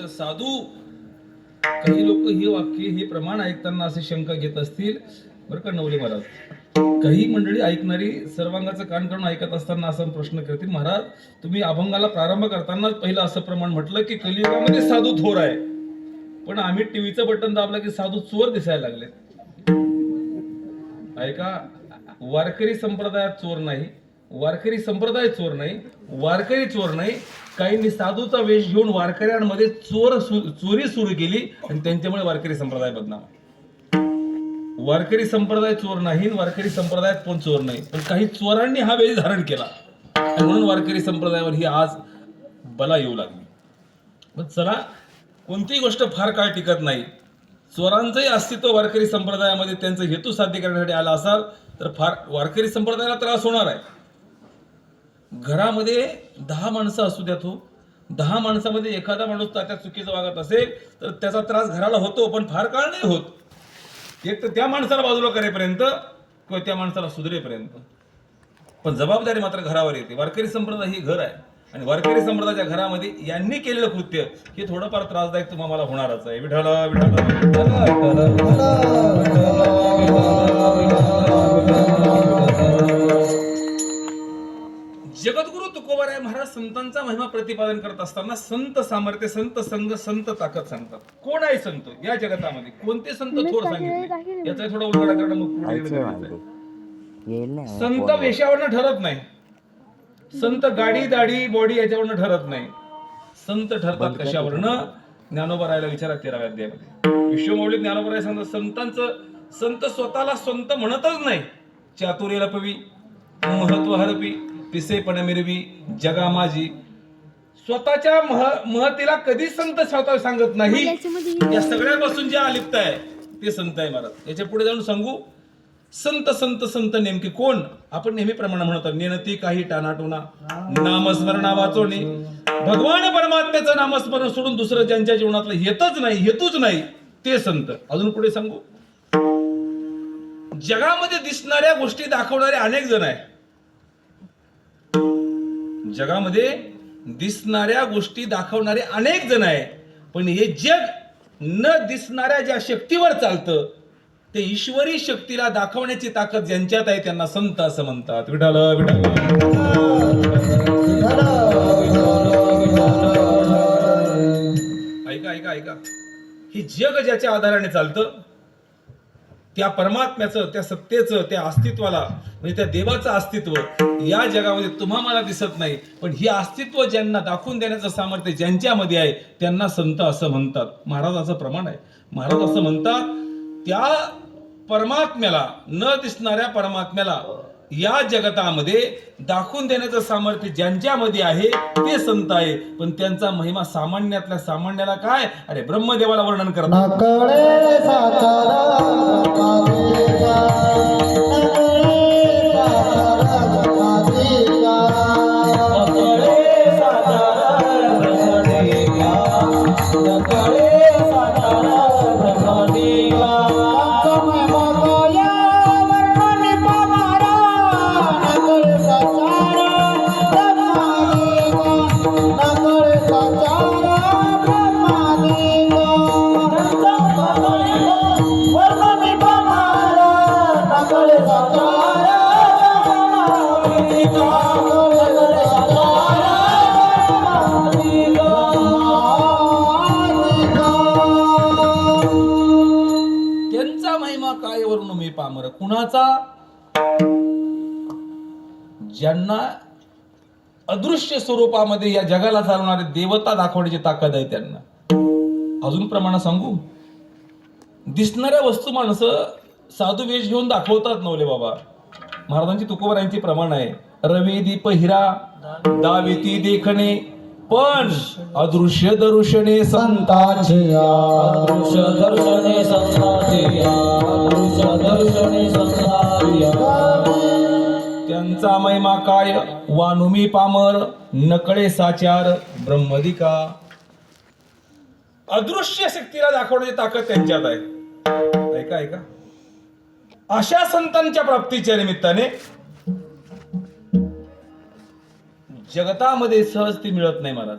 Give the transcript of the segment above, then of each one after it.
साधू. काही लोक हे वाक्य हे प्रमाण ऐकताना असे शंका घेत असतील बरं का नवले महाराज. काही मंडळी ऐकणारी सर्वांगाचं कान करून ऐकत असताना असा प्रश्न करतील, महाराज तुम्ही अभंगाला प्रारंभ करताना पहिलं असं प्रमाण म्हटलं की कलियुगामध्ये साधू थोर आहे, पण आम्ही टीव्हीचं बटन दाबलं की साधू चोर दिसायला लागले. ऐका, वारकरी संप्रदायात चोर नाही, वारकरी संप्रदाय चोर नाही, वारकरी चोर नाही. काहींनी साधूचा वेश घेऊन वारकऱ्यांमध्ये चोरी सुरू केली आणि त्यांच्यामुळे वारकरी संप्रदाय बदनाम. वारकरी संप्रदाय चोर नाही, वारकरी संप्रदायात पण चोर नाही, पण काही चोरांनी हा वेश धारण केला आणि म्हणून वारकरी संप्रदायावर ही आज बला येऊ लागली. पण चला, कोणतीही गोष्ट फार काळ टिकत नाही. चोरांचंही अस्तित्व वारकरी संप्रदायामध्ये त्यांचा हेतू साध्य करण्यासाठी आला असाल तर फार वारकरी संप्रदायाला त्रास होणार आहे. घरामध्ये 10 माणसं असू द्यात हो, 10 माणसामध्ये एखादा माणूस त्या चुकीचं वागत असेल तर त्याचा त्रास घराला होतो, पण फार काळ नाही होत. एक तर त्या माणसाला बाजूला करेपर्यंत किंवा त्या माणसाला सुधरेपर्यंत. पण जबाबदारी मात्र घरावर येते. वारकरी संप्रदाय ही घर आहे आणि वारकरी संप्रदायाच्या घरामध्ये यांनी केलेलं कृत्य हे थोडंफार त्रासदायक तुम्हाला होणारच आहे. विठ्ठल जगद्गुरु तुकोबाराय महाराज संतांचा महिमा प्रतिपादन करत असताना संत सामर्थ्य, संत संग, संत ताकद सांगतात. कोण आहे संत या जगतामध्ये? कोणते संत थोर सांगितले याचा थोडा उलगडा करणं मग. संत वेशावरनं ठरत नाही, संत गाडी दाढी बॉडी याच्यावरनं ठरत नाही. संत ठरतात कशावरनं? ज्ञानोबरायला विचारा 13व्या अध्यायामध्ये विश्वमौली ज्ञानोबराय सांगतात संतांचं, संत स्वतःला संत म्हणतच नाही. चातुर्य लपवी, महत्व हरपी, पिसेपण मिरवी, जगा माझी. स्वतःच्या महतीला कधी संत स्वतः सांगत नाही. या सगळ्यापासून जे अलिप्त आहे ते संत आहे महाराज. याच्या पुढे जाऊन सांगू संत संत संत नेमके कोण? आपण नेहमीप्रमाणे म्हणतो नेनती काही टाणाटुना, नामस्मरणा वाचोने. भगवान परमात्म्याचं नामस्मरण सोडून दुसरं ज्यांच्या जीवनातलं येतच नाही, हेतूच नाही ते संत. अजून पुढे सांगू जगामध्ये दिसणाऱ्या गोष्टी दाखवणारे अनेक जण आहे. जगामध्ये दिसणाऱ्या गोष्टी दाखवणारे अनेक जण आहे, पण हे जग न दिसणाऱ्या ज्या शक्तीवर चालतं ते ईश्वरी शक्तीला दाखवण्याची ताकद ज्यांच्यात आहे त्यांना संत असं म्हणतात. विठ्ठल विठ्ठल. ऐका ऐका ऐका, हे जग ज्याच्या आधाराने चालतं त्या परमात्म्याचं, त्या सत्तेचं, त्या अस्तित्वाला म्हणजे त्या देवाचं अस्तित्व या जगामध्ये तुम्हा मला दिसत नाही, पण हे अस्तित्व ज्यांना दाखवून देण्याचं सामर्थ्य ज्यांच्यामध्ये आहे त्यांना संत असं म्हणतात. महाराजाचं प्रमाण आहे. महाराज असं म्हणतात त्या परमात्म्याला, न दिसणाऱ्या परमात्म्याला या जगतामध्ये दाखवून देण्याचं सामर्थ्य ज्यांच्यामध्ये आहे ते संत आहे. पण त्यांचा महिमा सामान्यातल्या सामान्याला काय? अरे ब्रह्मदेवाला वर्णन करतात. पामर. कुणाचा? ज्यांना अदृश्य स्वरूपामध्ये या जगाला चालवणारे देवता दाखवण्याची ताकद आहे त्यांना. अजून प्रमाण सांगू, दिसणाऱ्या वस्तू माणसं साधू वेश घेऊन दाखवतात नवले बाबा. महाराजांची तुकोबारायांची प्रमाण आहे, रवी दीप हिरा दाविती देखणे, पण अदृश्य दर्शने संतांचे. अदृश्य दर्शने संतांचे, अदृश्य दर्शने संतांचे. त्यांचा महिमा काय वानुमी पामर, नकळे साचार ब्रह्मदिका. अदृश्य शक्तीला दाखवण्याची ताकद त्यांच्यात आहे. ऐका ऐका, अशा संतांच्या प्राप्तीच्या निमित्ताने जगतामध्ये सहज ती मिळत नाही. महाराज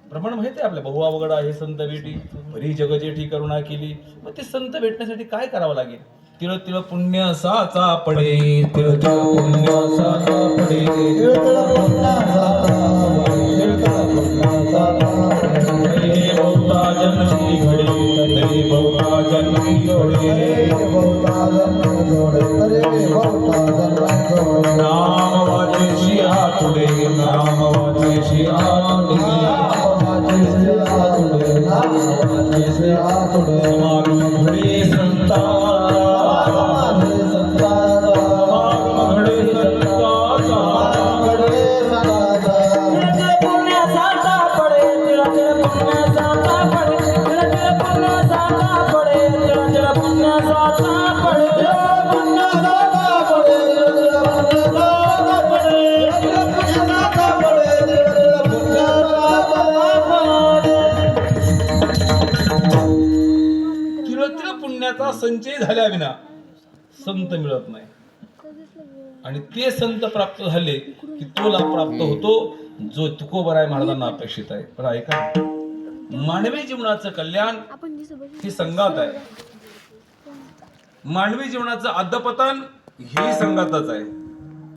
प्रमाण माहिती आहे आपल्या, बहु अवघड आहे संत भेटी, बरी जग जेठी करुणा केली. मग ते संत भेटण्यासाठी काय करावं लागेल? तिळ तिळ पुण्य साचा पडे, तिळ तिळ पुण्य साचा पडे, तिळ तिळ पुण्य साचा पडे, तिळ तिळ पुण्य साचा पडे. हे बहुता जन्मी घडे, तरी बहुता जन्मी जोडे, बहुता जन्मी जोडे, तरी बहुता जन्मी जोडे. नाम वाचेशी आतुडे, नाम वाचेशी आतुडे, नाम वाचेशी आतुडे, नाम वाचेशी आतुडे. समागम घडे संता, पुण्याचा संचय झाल्याविना संत मिळत नाही. आणि ते संत प्राप्त झाले की तो लाभ प्राप्त होतो जो तुकोबराय महाराजांना अपेक्षित आहे. पण ऐका, मानवी जीवनाचं कल्याण ही संघात आहे. मानवी जीवनाचं अधपतन हेही संघातच आहे.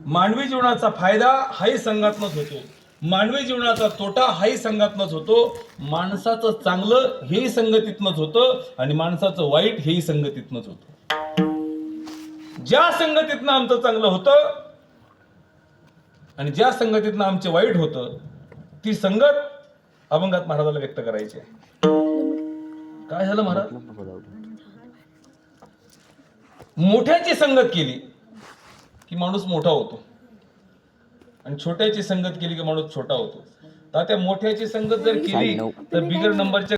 मानवी जीवनाचा फायदा हाही संघातनच होतो, मानवी जीवनाचा तोटा हाही संघातनच होतो. माणसाचं चांगलं हेही संगतीतनच होतं आणि माणसाचं वाईट हेही संगतीतनच होतं. ज्या संगतीतनं आमचं चांगलं होतं आणि ज्या संगतीतनं आमचे वाईट होतं, ती संगत अभंगात महाराजाला व्यक्त करायची आहे. काय झालं महाराज? मोठ्याची संगत केली की माणूस मोठा होतो आणि छोट्याची संगत केली की माणूस छोटा होतो. तर त्या मोठ्याची संगत जर केली तर बिगर नंबरच्या